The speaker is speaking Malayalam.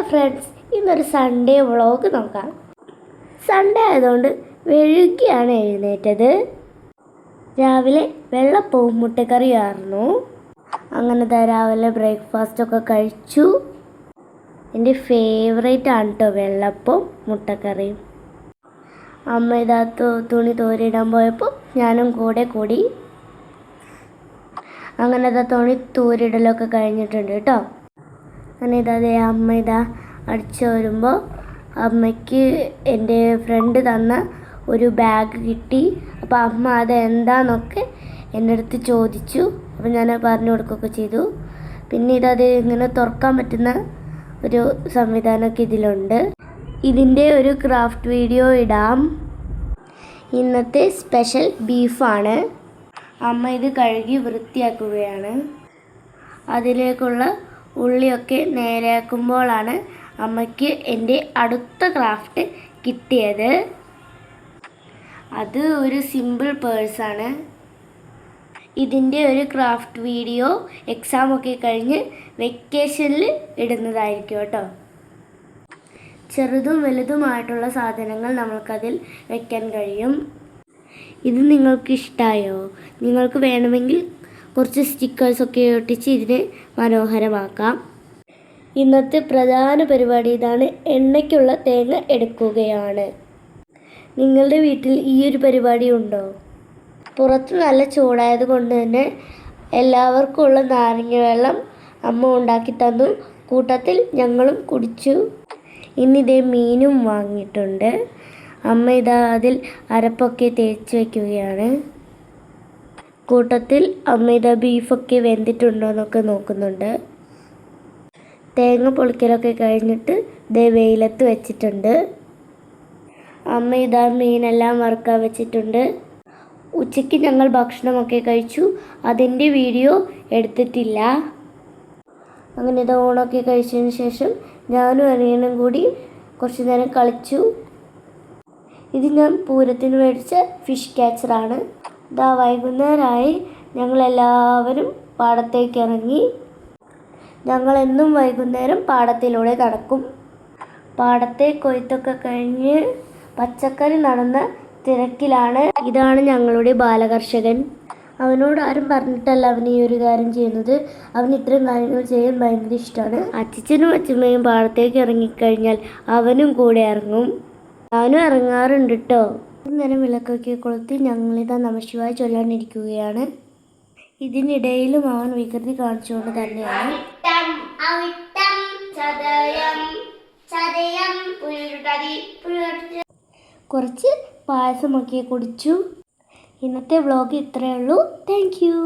ഫ്രണ്ട്സ്, ഇന്നൊരു സൺഡേ വ്ളോഗ് നോക്കാം. സൺഡേ ആയതുകൊണ്ട് വൈകിയാണ് എഴുന്നേറ്റത്. രാവിലെ വെള്ളപ്പവും മുട്ടക്കറിയായിരുന്നു. അങ്ങനത്തെ രാവിലെ ബ്രേക്ക്ഫാസ്റ്റൊക്കെ കഴിച്ചു. എൻ്റെ ഫേവറേറ്റ് ആണ് കേട്ടോ വെള്ളപ്പവും മുട്ടക്കറിയും. അമ്മ ഇതാ തുണി തോരിയിടാൻ പോയപ്പോൾ ഞാനും കൂടെ കൂടി. അങ്ങനത്തെ തുണി തോരിയിടലൊക്കെ കഴിഞ്ഞിട്ടുണ്ട് കേട്ടോ. അങ്ങനെ അമ്മ അടിച്ചു വരുമ്പോൾ അമ്മയ്ക്ക് എൻ്റെ ഫ്രണ്ട് തന്ന ഒരു ബാഗ് കിട്ടി. അപ്പോൾ അമ്മ അത് എന്താണെന്നൊക്കെ എൻ്റെ അടുത്ത് ചോദിച്ചു. അപ്പോൾ ഞാൻ പറഞ്ഞു കൊടുക്കുകയൊക്കെ ചെയ്തു. പിന്നെ ഇങ്ങനെ തുറക്കാൻ പറ്റുന്ന ഒരു സംവിധാനമൊക്കെ ഇതിലുണ്ട്. ഇതിൻ്റെ ഒരു ക്രാഫ്റ്റ് വീഡിയോ ഇടാം. ഇന്നത്തെ സ്പെഷ്യൽ ബീഫാണ്. അമ്മ ഇത് കഴുകി വൃത്തിയാക്കുകയാണ്. അതിലേക്കുള്ള ഉള്ളിയൊക്കെ നേരെയാക്കുമ്പോഴാണ് അമ്മയ്ക്ക് എൻ്റെ അടുത്ത ക്രാഫ്റ്റ് കിട്ടിയത്. അത് ഒരു സിമ്പിൾ പേഴ്സാണ്. ഇതിൻ്റെ ഒരു ക്രാഫ്റ്റ് വീഡിയോ എക്സാമൊക്കെ കഴിഞ്ഞ് വെക്കേഷനിൽ ഇടുന്നതായിരിക്കും കേട്ടോ. ചെറുതും വലുതുമായിട്ടുള്ള സാധനങ്ങൾ നമ്മൾക്കതിൽ വയ്ക്കാൻ കഴിയും. ഇത് നിങ്ങൾക്ക് ഇഷ്ടമായോ? നിങ്ങൾക്ക് വേണമെങ്കിൽ കുറച്ച് സ്റ്റിക്കേഴ്സൊക്കെ ഒട്ടിച്ച് ഇതിനെ മനോഹരമാക്കാം. ഇന്നത്തെ പ്രധാന പരിപാടി ഇതാണ്. എണ്ണയ്ക്കുള്ള തേങ്ങ എടുക്കുകയാണ്. നിങ്ങളുടെ വീട്ടിൽ ഈ ഒരു പരിപാടി ഉണ്ടോ? പുറത്ത് നല്ല ചൂടായത് കൊണ്ട് തന്നെ എല്ലാവർക്കുമുള്ള നാരങ്ങ വെള്ളം അമ്മ ഉണ്ടാക്കി തന്നു. കൂട്ടത്തിൽ ഞങ്ങളും കുടിച്ചു. ഇന്നിതേ മീനും വാങ്ങിയിട്ടുണ്ട്. അമ്മ അതിൽ അരപ്പൊക്കെ തേച്ച് വയ്ക്കുകയാണ്. കൂട്ടത്തിൽ അമ്മ ബീഫൊക്കെ വെന്തിട്ടുണ്ടോ എന്നൊക്കെ നോക്കുന്നുണ്ട്. തേങ്ങ പൊളിക്കലൊക്കെ കഴിഞ്ഞിട്ട് വെയിലത്ത് വെച്ചിട്ടുണ്ട്. അമ്മ മീനെല്ലാം വറുക്കാൻ വെച്ചിട്ടുണ്ട്. ഉച്ചയ്ക്ക് ഞങ്ങൾ ഭക്ഷണമൊക്കെ കഴിച്ചു. അതിൻ്റെ വീഡിയോ എടുത്തിട്ടില്ല. അങ്ങനെ ഓണൊക്കെ കഴിച്ചതിന് ശേഷം ഞാനും അനിയനും കൂടി കുറച്ച് നേരം കളിച്ചു. ഇത് ഞാൻ പൂരത്തിന് മേടിച്ച ഫിഷ് ക്യാച്ചറാണ്. വൈകുന്നേരമായി ഞങ്ങളെല്ലാവരും പാടത്തേക്ക് ഇറങ്ങി. ഞങ്ങളെന്നും വൈകുന്നേരം പാടത്തിലൂടെ നടക്കും. പാടത്തെ കൊയ്ത്തൊക്കെ കഴിഞ്ഞ് പച്ചക്കറി നടന്ന തിരക്കിലാണ്. ഇതാണ് ഞങ്ങളുടെ ബാലകർഷകൻ. അവനോട് ആരും പറഞ്ഞിട്ടല്ല അവൻ ഈ ഒരു കാര്യം ചെയ്യുന്നത്. അവന് ഇത്തരം കാര്യങ്ങൾ ചെയ്യാൻ ഭയങ്കര ഇഷ്ടമാണ്. അച്ഛനും അച്ഛമ്മയും പാടത്തേക്ക് ഇറങ്ങിക്കഴിഞ്ഞാൽ അവനും കൂടെ ഇറങ്ങും. ഞാനും ഇറങ്ങാറുണ്ട് കേട്ടോ. നേരം വിളക്കൊക്കെ കൊളുത്തി ഞങ്ങളിതാ നമഃശിവായ ചൊല്ലാനിരിക്കുകയാണ്. ഇതിനിടയിലും അവൻ വികൃതി കാണിച്ചുകൊണ്ട് തന്നെയാണ്. കുറച്ച് പായസമൊക്കെ കുടിച്ചു. ഇന്നത്തെ വ്ളോഗ് ഇത്രയേ ഉള്ളൂ. Thank you.